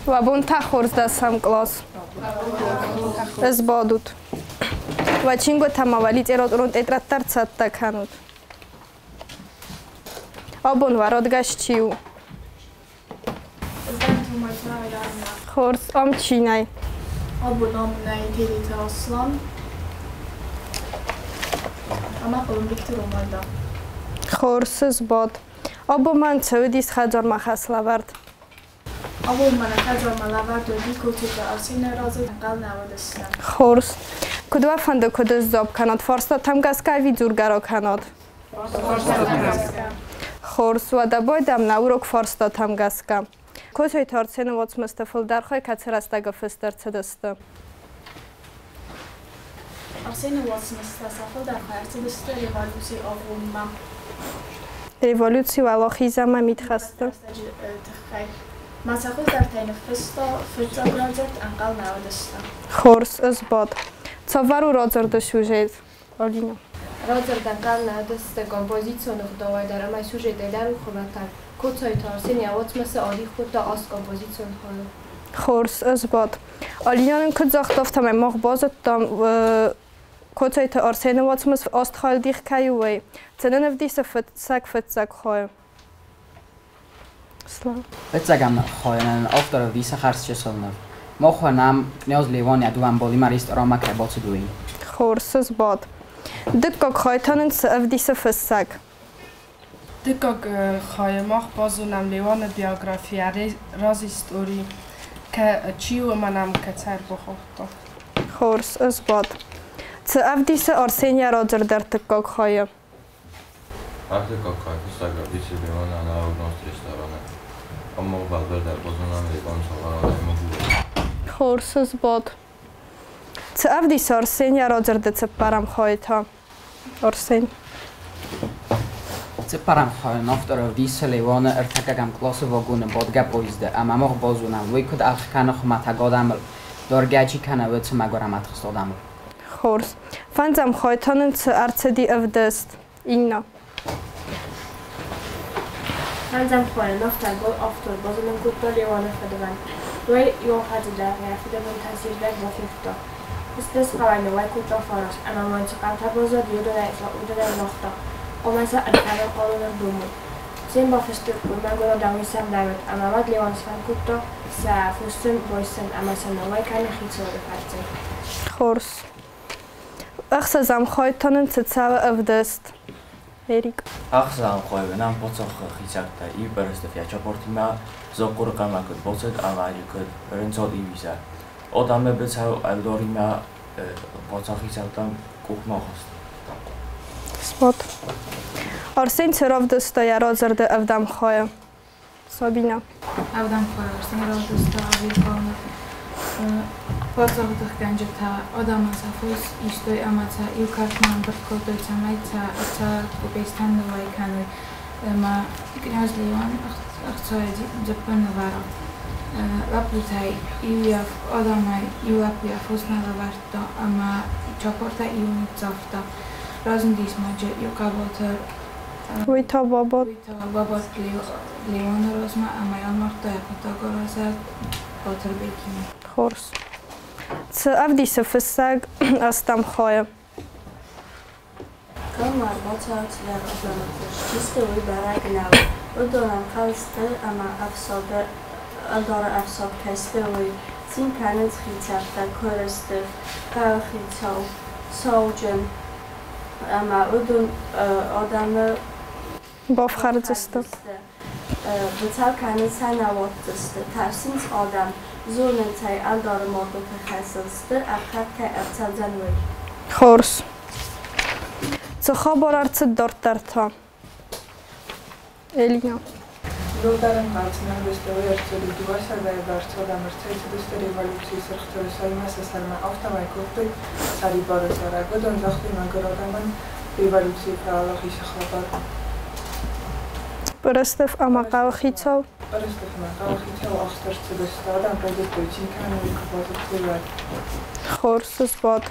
Labi, un tā hors dasam klas. Es bodut. Vai cinque tamavali წეროთ რომ ტეტრატარ ცატ დაქანოთ. Abon varod gashtiu. Hors amchinai. Abon amnai telita aslan. Ama qolum Viktor omalda. Horses bot. Abo man cevdis xajar maxaslavard. Abo man xajar malavard odi kotita asina razı qal navadasna. Hors. Kudva fanda kudas zob kanot forsta tamgaska vidzurgaro kanot. Hors vada boydam naurok forsta tamgaska. Kosoy torsen vots mustaful darkhoy katsrastaga festercedasta. Arsene vots mustaful darkhoy katsrastaga revolyutsiya avulma. Revolyutsiya valoxizama mitxasta. Masakhoz dartayni festa fırtzagradzert anqal navadasta. Hors zbot. Covaru rodzerdo sujet. Olina. Rodzerdan qal navadasta kompozitsionov dovaydar amay sujetedar uxobatar. Kosoy torsen vots masa adi xudda as kompozitsion xolo. Hors zbot. Olinanin kudzaxtoftam moxbozottam Kosoy torsen vots mas ostxaldix kayuwe. Cenenevdisa fitsak khoy. Vecagam khoyan autor visa xarschesolnov. Moxonam knyaz Levon yaduam bolimar restaurama kebotsuduin. Horses bot. Dikok khoytanen sevdisa fitsak. Dikok khoyamach bazunam Levon biografia raz istori ke chiu manam katsar bokhto. Horses bot. Sevdisa Arsenia Roger der dikok khoy. Dikok khoy fitsak visi Levon analognos restorana. Amma bazar bazunam Levon savarada Horses bot. Sevdis Arsenia Roger de separam khoyta. Arsen. Separam khoyan autor visa Levon ertakagam klasu vagune bodga poizde amamog bazunam vekud alkhana khmatagodam dorgachi kana vets magoramat khstodam. Hors. Fanzam khoytanen artsedi evdest. Inna. Fanzam khoyan autor bazunam kutta Levon fadvan. Doi yo hadzda yafidam tasirdak bofifta. Istes qalayni way kutta faras ana manchi qanta bozod yudara noqta. Omasa adkara qolunur dumu. Sen bofistur magora damisam davet amamat Levon fan kutta sa fustum boysen amasana way kana khitsore fartse. Hors. Axsazam khoytanen tsawa evdest. Erik. Axsazam khoyvenam potsokh khitsakta iberste fiachaportima zoqurqamakut botset avarikud renzol ivisa. Odamebets aldorima potsokhisavtam kukhmokhst. Spot. Arsen Tserovdostoya Rozerde Evdam khoya. Sabina. Evdam khoya Arsen Rovdostoya Avilkona. Potsokh ganjeta odama safus istoy amatsa ilkartman berkotoy samaitsa atsa kubestan novay kanoy ma Knyaz Levon Ахцояди Джапанавара. Лапутай Ильяв Адамай Илапия Фуснала-Варто ама Чопорта Иуницавта. Разндис маджа Юкаботер. Вита Бабот. Бабот Левон Розма ама Ялмарто Якотагораза Ботербекини. Хорс. Avdisa fissag astam khoya. Kalmar botsautslar odamatish. Chistoy baragnau. Odonam qalsты ama afsoda adora afsod kastoy. Sin kanets khitsafta koriste. Qalkhitsov. Soljan. Ama odon odamı bofxardzista. Botsal kanets sanavotdista. Tarsins odam Zurnetay aldor modu takhasılstı. Akhatka afsaljanvoy. Hors. Tsakhabar artsid dortarta. Elina. Dortaran qalsman gösteri erteli duvasa ve barçoda mercedes revolütsiyas rxtorisaymas asarma avtamay kurtay sari barasara godon zaxti magoradan revolütsiya praaloxis khabar. Perestef amaqaw khitsov. Perestef amaqaw khitsov axtartsides adam prediktoychin kanuli kapazitlivar. Horsus bot.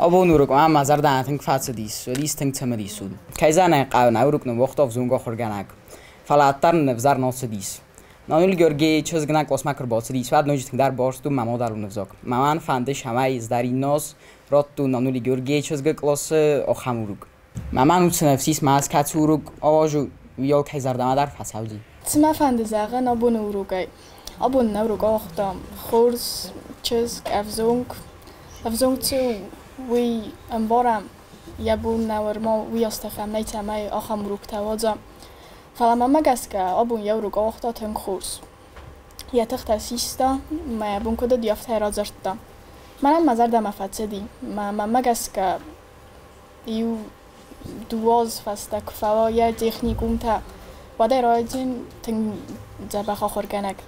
აბო ნურუკ ამ მაზარდან თინგ ფაცდის ვის თინგ ცემდისუდ კაიზანა ყავნა ურუკნო ვახტով ზუნგო ხორგანაკ ფალატარ ნევზარ ნოსდის ნანული გიორგი ჩოზგნა კლოს მაკრბოცდის ვად ნოჯით დარ ბორსტუ მამოდალუ ნევზოკ მამან ფანდე შამაი ზდარინოს როტუ ნანული გიორგი ჩოზგ კლოს ოხამურუკ მამან უცნევსის მას კაცურუკ ოვოჟუ ვიოლ კაიზარდა დარ ფასავდი ცმა ფანდე ზაღა ნაბუნ ურუკაი აბუნ ნავრუკ ოხტამ ხურს ჩოზ კავზუნგ avzong zu we amboram yabun nawarmo we ostafam naitamai akhamruk tawaza fala mamagaska abun yawruk oxta ten khurs yataxta sista ma yabun koda diafta razarta manam mazarda mafatsedi ma mamagaska iu duoz fasta kfala ya technikum ta waderajin ten zabakha khorganak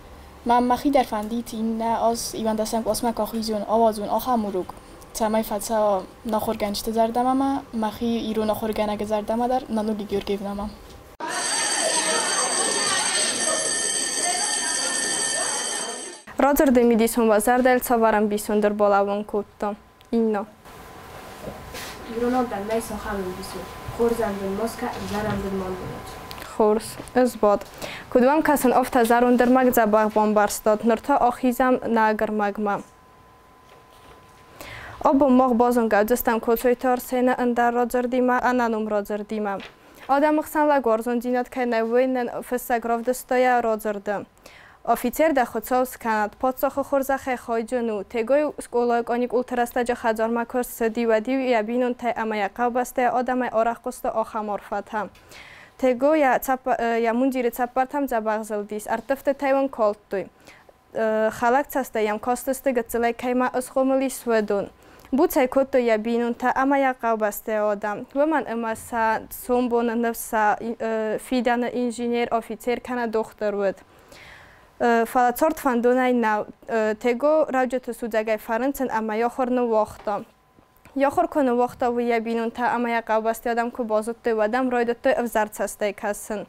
ما خی در فندیتی نه از ایوان دستم قسمت کاخیزون آوازون آخامروگ تمای فتسا نخورگنجت زردم ما خی ایرو نخورگنگ زردم در نانولی گیورگیو نامم Roger de midison vazardel savaram bison der bolavon kutto inno Bruno dal sohamın bison khorzandın moska zarandın mondunot خورس از باد کدوم کسان افت زارون در مگ زباغ بامبارستاد نرتا آخیزم ناگر مگما آب مغ بازون گوجستم کوچوی تار سینه اندر راجر دیما انانوم راجر دیما آدم خسن لگورزون دینات که نوین فسگراف دستای راجر دم Офицер да хотсовс канад подсохо хурзахе хойҷуну тегои улояконик ултарастаҷа хаҷармакос садивадив ябинун тай амая қавбасте одамай орахқусто охаморфатам Tego ja mundiri цапартам забағзылдис артыфты тайван колтуй халак цаста ям костысты гыцылай кайма ысхомыли сведун бу цай котто я бинун та ама я қавбасте одам ваман имаса сомбона навса фидана инженер офицер кана доктор вуд фала цорт фандунай нав tego раҷото суджагай фарынцын ама я хорну вахта Яхор кону вақта ви ябинун та ама я қавбасти адам ку бозуттой вадам ройдаттой авзарцастай касын.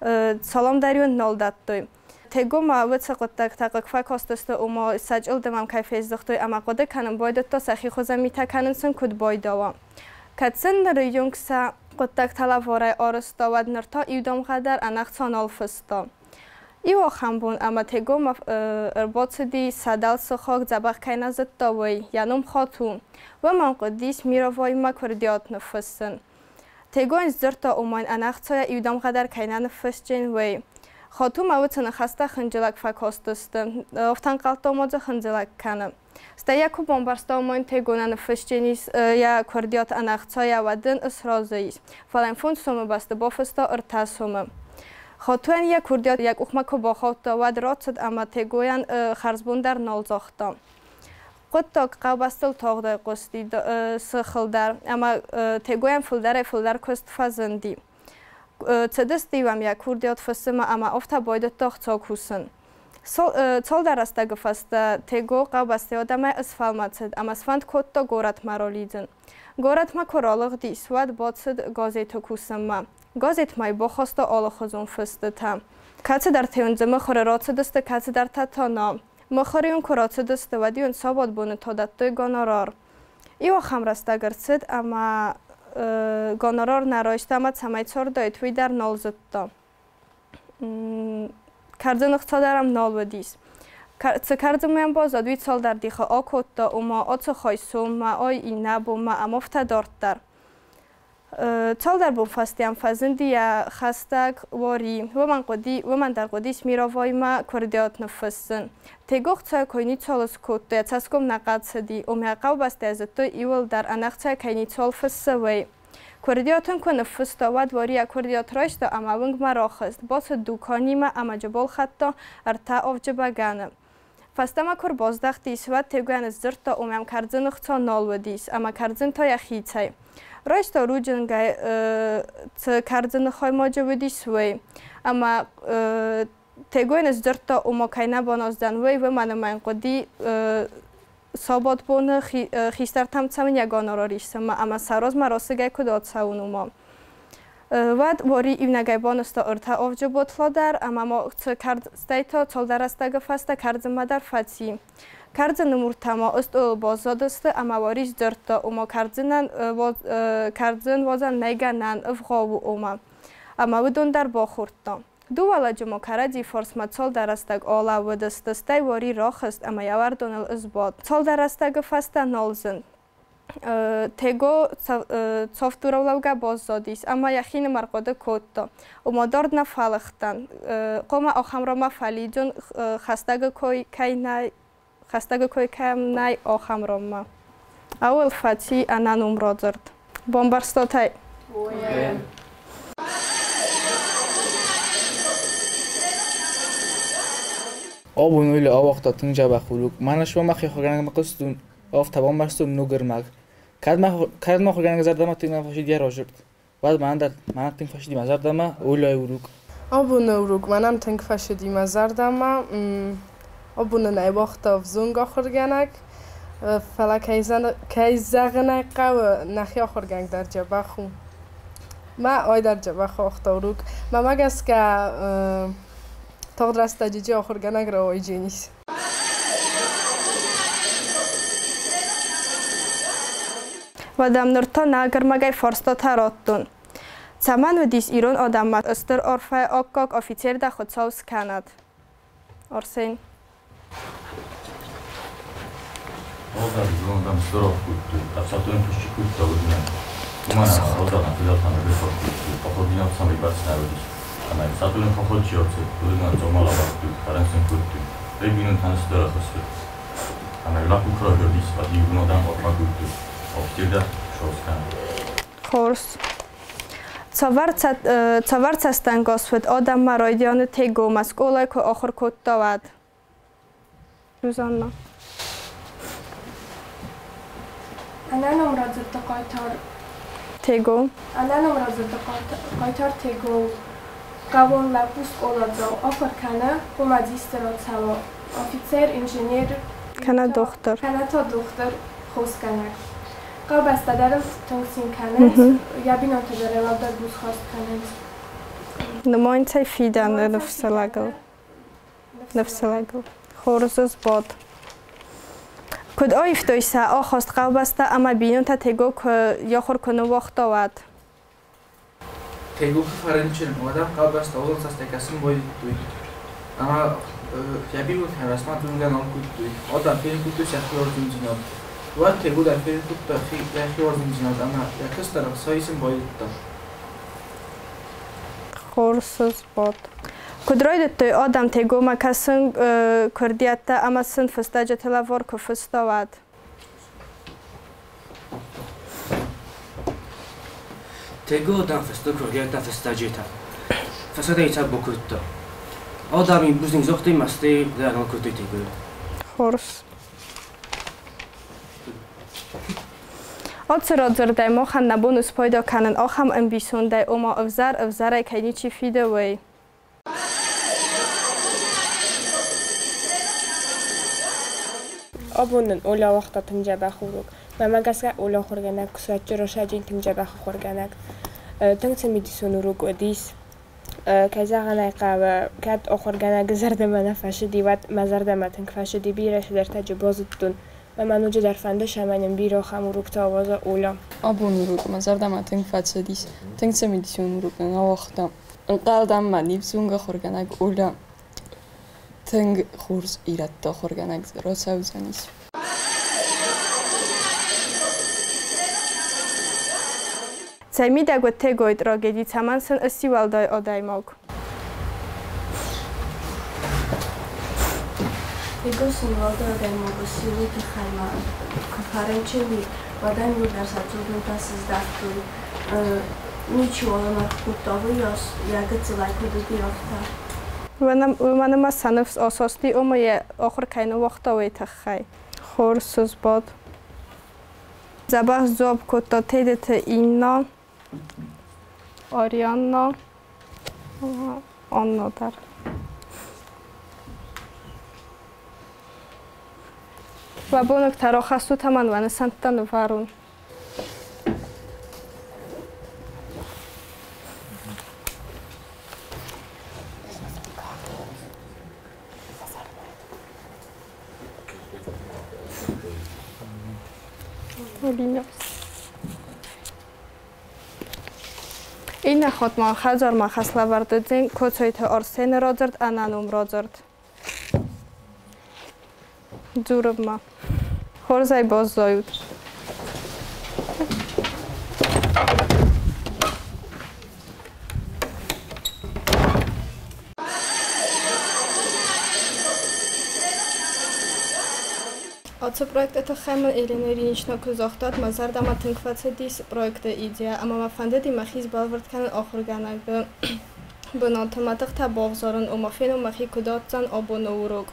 Салам дарион нол даттой. Tego ma вицақоттак тақиқфа костасто ума саҷилдамам кайфездухтой ама қода канам бойдатто сахи хуза митаканынсын куд бойдава. Катсын рийунгса қоттак талаворай орыстовад нырта ивдам қадар анақцан алфысто. Ио хамбун ама tego ma рботсиди садал сухок забах кайна заттовой янум хатун. ومن قدیس میروای ما کردیات نفسن. تگوین زرتا اومن انخصای ایدام قدر کینان نفسچین وی. خاطو موتن خسته خنجلک فکاستستم. افتان قلت آموزه خنجلک کنم. استیا کو بامبارستا اومن تگوین نفسچینیس یا کردیات انخصای ودن اسرازیس. فلان فون سوم باست بافستا ارتاسوم. خاطوان یا کردیات یک اخما کو باخوت ود راتد اما تگوین خرزبون در نالزاختم. قطع قابستل تاغدای قستی سخلدر اما تگویم فلدر کست فزندی تدست دیوام یا کردیات فسم اما افتا باید تاغ تاکوسن سال در استگ فسته تگو قابستی آدمای اسفال ماتد اما اسفند کتا گورت مرا لیدن گورت ما کرالغ دیس ود باتد گازی تاکوسم ما گازیت مای بخواسته آل خزون فسته تم کسی در تیونزمه خوره رات دسته کسی در تتانا مخاریون کرات دسته و دیون ساباد بونه تا دتوی گانارار ایو خمرسته گرسد اما گانارار نرایشته اما تسمای چار داید وی در نال زدتا کردن اختا درم نال و دیس چه کردم من بازاد وی سال در دیخه آکوت دا اما آتو خایسوم ما آی این نبو ما امافته دارد در چال در بون فستیم فزندی یا خستک واری و من در قدیس میروای ما کردیات نفسن تگوخ چای کوینی چالس کوته چسکم نقد سدی امیقاو بسته از تو ایول در انخ چای کوینی چال فسوی کردیاتون که نفس داود واری کردیات رایشتا اما ونگ ما راخست باس دوکانی ما اما جبال خطا ارتا آفجه بگانم فستما کر بازدخت دیس و تگوین از زرتا امیم کردن اختا نال و دیس اما کردن تا یخی چای رایشتا رو جنگای کردن خواهی ماجه ودی سوی اما تگوین از درتا اوما کهی نبانازدن وی و من قدی ساباد بونه خیستر تم تسمین یگانه را ریشتم اما سراز مراسه گای کداد ساون اوما ود واری ایونگای بانستا ارتا آفجه بطلا در اما ما ستایتا چال در استگه فسته کردن ما در فتی Kardzin umurtama ist bozodist amawaris zırtta uma kardzin vazan neganan evghavu uma. Ama vidundar bokhurtta. Duvala jumo karadi forsma sol darastag ola vidistay vori rokhist ama yavardonel izbot. Sol darastag fasta nolzin. Tego cofturovlavga bozodis ama yaxin marqoda kotto. Umodordna falaxtan. Qoma oxamroma falidun xastaga koy kaynay oxamroma. Awel fati ananum rozard. Bombarstotay. Abun öyle avaqta tinjaba xuluk. Mana shu maxi xo'rganga qistun. Of taban barstum nugermag. Kadma xo'rganga zardama tinga fashid yarojurt. Ba'd mana ting fashid mazardama o'ylay uruk. Abun uruk manam ting fashid mazardama. Abun nay vaqta vzunga xo'rganak. Fala kayzagna qaw naxya xo'rgang dar jabaxu. Ma oy dar jabaxu oxtoruk. Ma magaska Tog'rasida jiji oxirganak ravojinis. Vadamnurto nagarmagay forsto tarottun. Saman udis iron odammat öster orfay okkok officer da Khotsovs kanad. Orsen. Odam zlondam storov kuttu. Absolutno pušči kutta udina. Umana odam filatana reformu. Pohodinam sam i bac narodiš. Ana Saturn pochodzi którego zomala baktu, karensen kurtu. Reginun tansdara khasfı. Ana laku krogordis vadi unodan opaguttu. Optirda shoskan. Khors. Cavarcastan gosfet odam maroidiony tego maskolay ko okhir kottavad. Ruzanna. Ananum razırda qaytar. Tego. Ananum razırda qaytar tego. Qavonla pusk oladzaq. Oxirkana bu magistrat savo. Ofitser, injener. Kana doktor. Kana to doktor xoskanak. Qabasta darf tungsin kanet. Yabino tederevada bus xost kanet. Nimointsay fidan nefsalagal. Khorzos bod. Kod oiftoysa oxost qabasta ama binunta tego yoxor kono vaqtovat. Tego farenchen odam qalbasta uzun sastekasin boyuttu. Ama yabilut rasmat ungan olkuttu. Odam film kuttu yaxyorjun jinot. Va tego da film kuttu yaxyorjun jinot ama yakastar soyisin boyuttu. Khorsuz bod. Kudroydettoy odam tego makasin kurdiyatta ama sin fıstajatela vor kufustovat. Tego odam festo kurdiyatta fıstajata. Fasada ita bokutta. Odam buzning zoxti masti dan olkuttu tego. Khors. Odserodzerday mohan na bonus poydo kanen ocham ambisunday oma avzaray kaynichi fidaway. Abundan ola vaqta tinjaba xuruk. Mamagaska ola xurganak kusatchi roshajin tinjaba xurganak. Tingsmidison uruk odis. Kazagana qawa kat oxurganak zardamana fashidi vat mazardama tinkfashidi birash dar tajibozutun. Mamanuja dar fanda shamanin biro xamuruk tawaza ola. Abun uruk mazardama tinkfashidis. Tingsmidison uruk na vaqta. Qaldam manib sunga xurganak ola. Teng khurs iratto xurganak rosavzanis. Caimida tegoid rogedi camansan asivalday odaymog. Tego simvalday odaymog asivu khalma. Kafarencheli odan yurdarsatudun tasizdattu. Ничего на кутову я гцелай куди офта. Ванама санфс осости умая охир кайну вақтовай тахай. Хорсуз bod. Забах зоб кутто тедете инна. Orianna. Anna dar. Va bunuk taroxasu taman vana santan varun. Ինը խոտման խազոր մախասլավարդedzին կոցոյթը օրսենը ռոձրդ անանում ռոձրդ ձուրըվմա խորզայ բոզզոյութ Oce proiecte chemă elineri nici nu cuzoctat, mazar da ma tânkfață dis proiecte idea, ama ma fande di machiz balvart kan ochorganak bun automatic ta bovzorun o mafinu machi kudatsan abone urug.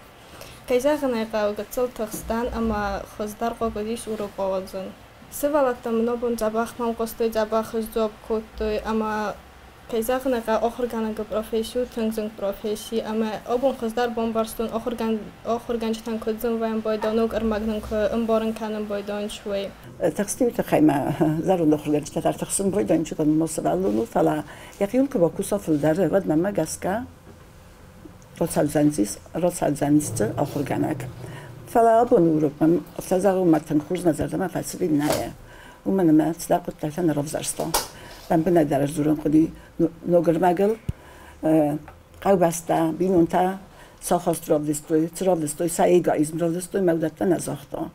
Kayzagna qawgatsal taxstan ama xozdar qogodis urug qawazın. Sıvalakta mnobun zabakh mam qostoy zabakh zob kotoy ama kayzagna qa ochorganak profesiyu tüngzing profesi ama obun xozdar bombarstun ochorganchtan kudzin vayn boydanok armagnan ko imborin kanin boydan shway. تقسيم تخيمة زارو نخرج تتر تقسم بيدان شو كان مصر على فلا يقول كباكوسا في الدار ود مما جاسكا روتسال زانيست آخر جانك فلا أبو نورب من افتزاغو ما تنخرج نظر ما فلسفي نايا ومن ما تلاقوا تلاتة رفزرستا من بنا درج دورن خدي نوجر ماجل قوبستا بينونتا ساخست رفزستوي سايجا إزم رفزستوي مودتا نزاختا